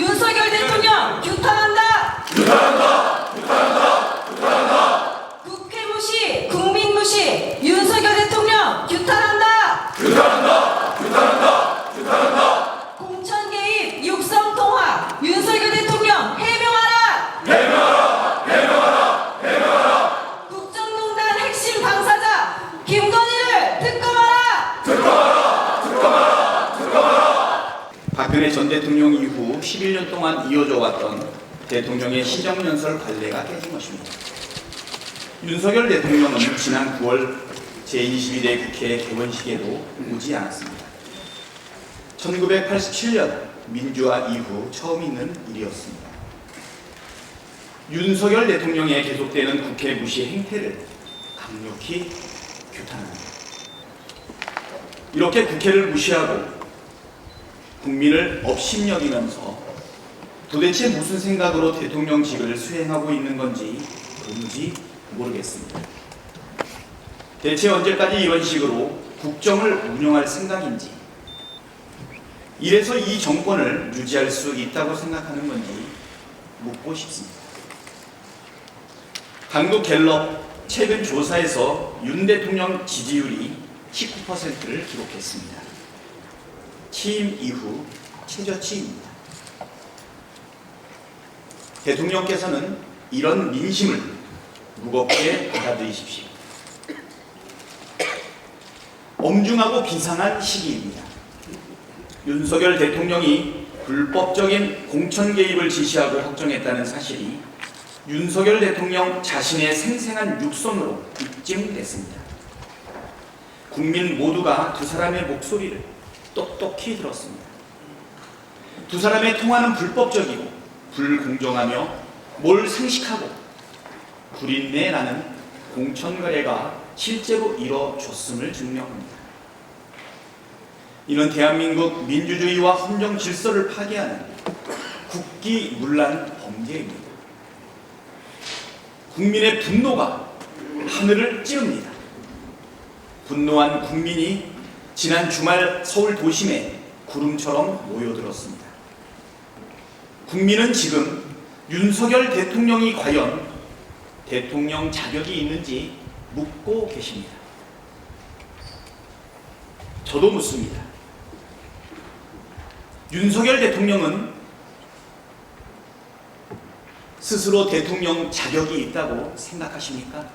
윤석열 대통령 규탄한다. 규탄한다. 규탄한다. 규탄한다. 국회 무시, 국민 무시, 윤석열 대통령 규탄한다. 규탄한다. 규탄한다. 규탄한다. 공천 개입, 육성 통화, 윤석열 대통령 해명하라. 해명하라. 해명하라. 해명하라. 국정농단 핵심 당사자 김건희를 특검하라. 특검하라. 특검하라. 특검하라. 박근혜 전 대통령 이후 11년 동안 이어져 왔던 대통령의 시정연설 관례가 깨진 것입니다. 윤석열 대통령은 지난 9월 제22대 국회 개원식에도 오지 않았습니다. 1987년 민주화 이후 처음 있는 일이었습니다. 윤석열 대통령의 계속되는 국회 무시 행태를 강력히 규탄합니다. 이렇게 국회를 무시하고 국민을 업신여기면서 도대체 무슨 생각으로 대통령직을 수행하고 있는 건지 도무지 모르겠습니다. 대체 언제까지 이런 식으로 국정을 운영할 생각인지, 이래서 이 정권을 유지할 수 있다고 생각하는 건지 묻고 싶습니다. 한국갤럽 최근 조사에서 윤 대통령 지지율이 19%를 기록했습니다. 취임 이후 최저치입니다. 대통령께서는 이런 민심을 무겁게 받아들이십시오. 엄중하고 비상한 시기입니다. 윤석열 대통령이 불법적인 공천 개입을 지시하고 확정했다는 사실이 윤석열 대통령 자신의 생생한 육성으로 입증됐습니다. 국민 모두가 두 사람의 목소리를 똑똑히 들었습니다. 두 사람의 통화는 불법적이고 불공정하며 몰상식하고 불인내라는 공천거래가 실제로 이뤄졌음을 증명합니다. 이는 대한민국 민주주의와 헌정 질서를 파괴하는 국기문란 범죄입니다. 국민의 분노가 하늘을 찌릅니다. 분노한 국민이 지난 주말 서울 도심에 구름처럼 모여들었습니다. 국민은 지금 윤석열 대통령이 과연 대통령 자격이 있는지 묻고 계십니다. 저도 묻습니다. 윤석열 대통령은 스스로 대통령 자격이 있다고 생각하십니까?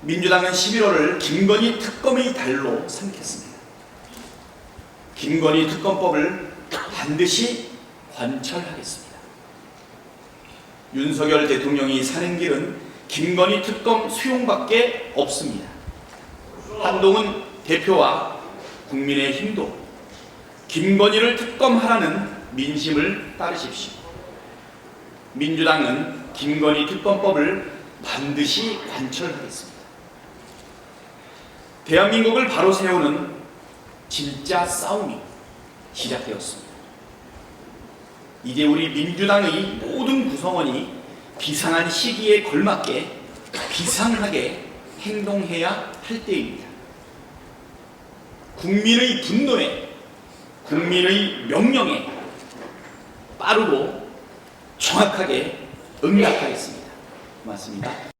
민주당은 11월을 김건희 특검의 달로 삼겠습니다. 김건희 특검법을 반드시 관철하겠습니다. 윤석열 대통령이 사는 길은 김건희 특검 수용밖에 없습니다. 한동훈 대표와 국민의힘도 김건희를 특검하라는 민심을 따르십시오. 민주당은 김건희 특검법을 반드시 관철하겠습니다. 대한민국을 바로 세우는 진짜 싸움이 시작되었습니다. 이제 우리 민주당의 모든 구성원이 비상한 시기에 걸맞게 비상하게 행동해야 할 때입니다. 국민의 분노에, 국민의 명령에 빠르고 정확하게 응답하겠습니다. 고맙습니다.